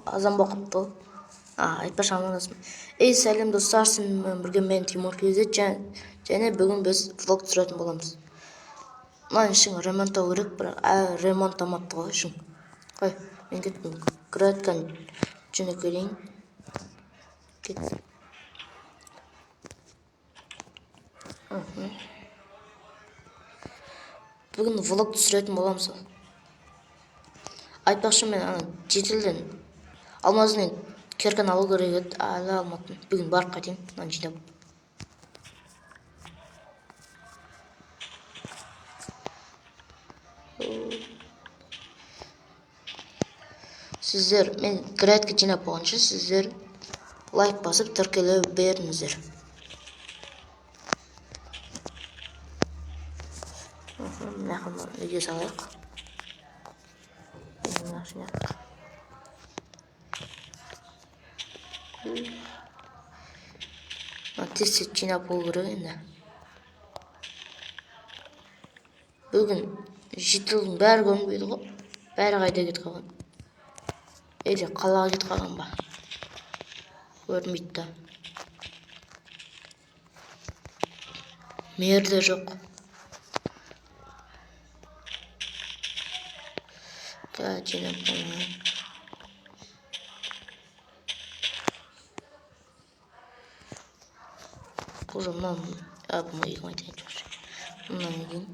Азан боқыпты. Айтпаш амандасым. Ей, сәлем достар, сіздермен бірге мен Тимур Кезет және бүгін біз влог түсіретін боламыз. Мына ішін ремонттау керек, бірақ ремонттамапты ғой ішін. Қой, мен кеттім. Градкан жүні көрейін. Кеттім. Бүгін влог түсіретін боламыз. Айтпақшы мен жетілден алмазын керкін алу керек еді, әлі алмадым. Бүгін барып қайтайын, мынаны жинап. Сіздер, мен градка жинап болғанша, сіздер лайк басып тіркеле беріңіздер. Мына видео салайық. Тез жинап болу керек енді. Бүгін жетілдің бәрі көрінбейді ғой. Бәрі қайда кетіп қалған. Или қалаға кетіп қалған ба? Көрінбейді да. Мерде жоқ. Жинап болмай. Уже мынаны абыма үйгімайтайын жоқ. Мынаны кейін.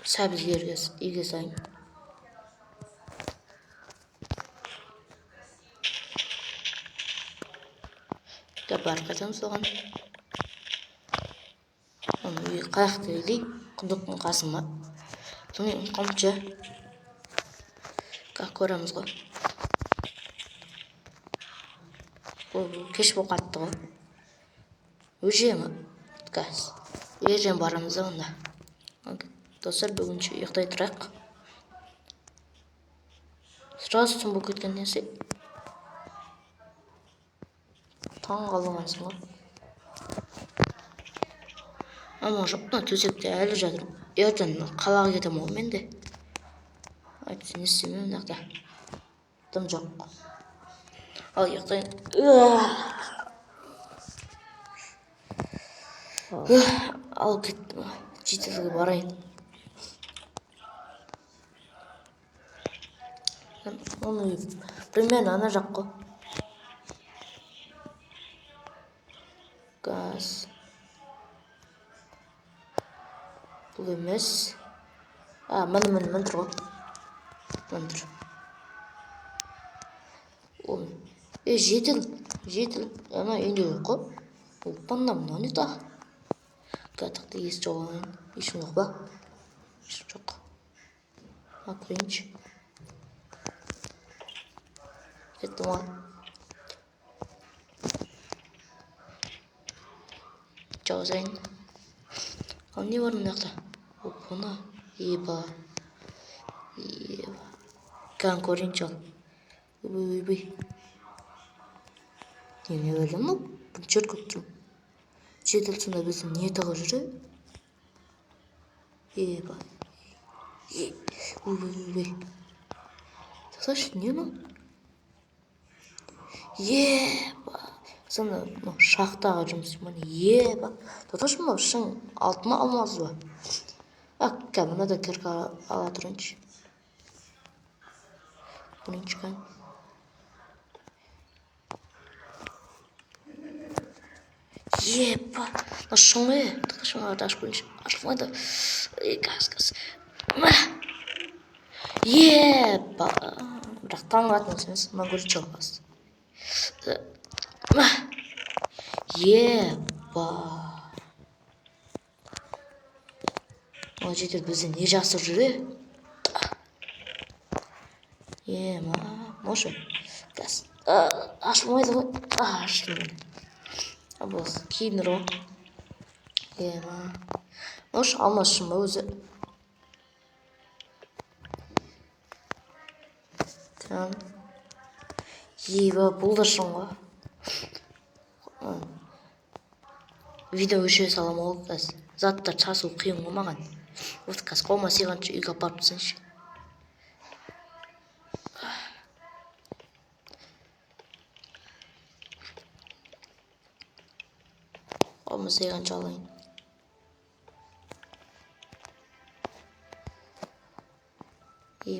Сәбіз үйге сайын. Бар қайтамыз оған. Оны үй қаяқты елей, құдықтың қасыма. Түнен қомча. Көреміз ғой. Кеш бұл қатты ғой. Өжемі. Ежен барамыз да онда. Достар, бүгінше ұйықтай тұрайық. Сразу түн болып кеткен несі. Таң қалғансың ғой. Ама жоқта төсекте әлі жатыр. Ертең қалаға кетем ол менде. Айтсын істемеймін нақта. Тым жоқ. Ал ұйықтайын. Ал кеттім. Жетілге барайын. Оны примерно ана жақ қой. Газ. Бұл емес. Мін тұр ғой. Мін тұр. Жетіл. Ана үйінде жоқ қой. Ұлпанда мұна не та? Қатықты ес жоқ алайын. Ешім жоқ ба? Ешім жоқ. Көрейінші. Кеттім ғой. Жауызайын. Ал не бар мұнақта? Бұны. Еба. Кән көрейінші ал. Өй. Не өлі мұ? Бұны жер көп тұрым. Жетілсінде біздің не тағы жүрі? Еба. Өй. Тасаш, не мұ? Еба. Сонда шақтаға жұмыс мені. Еба. Тасаш мұ шың алтыма алмаз ба? Мұна да керкі ала тұрыншы. Бұныншы кән. Еба. Шыңы. Шыңы арташ көрінші. Ашылмайды. Газ. Еба. Бірақ таңғы атыңыз. Мұна көрі чоқпас. Еба. Ол жетер бізден не жақсы жүрі? Ема. Мошы. Газ. Ашылмайды ғой. Ашылмайды. Бұл кейінір ғой. Ема. Мош алмасшым ба өзі. Еба, бұл да шың ғой. видео өшіре салам ол қазір. Заттар сасу қиын ғой маған. Вот қазір қолыма сыйғанша үйге апарып тастайыншы. Қолыма сыйғанша алайын.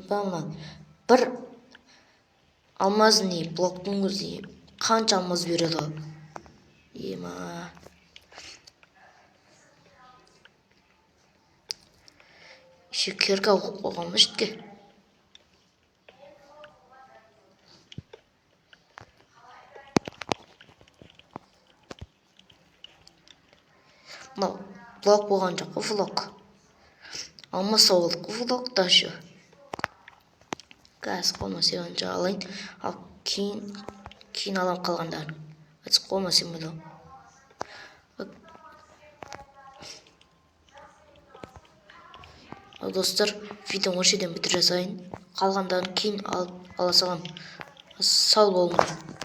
Бана бір алмаз не блоктың өзі қанша алмаз береді ғой. Ема. Шекерге оқып қойғанмын ішітке. Мынау блок болған жоқ қой влог. Алмаса ол влог та шу. Қазір қолыма сыйғанша алайын. Ал кейін алам қалғандарын. Қазір қолыма сыймайды. Достар, видеоны осы жерден бітіре салайын. Қалғандарын кейін ала салам. Сау болыңдар.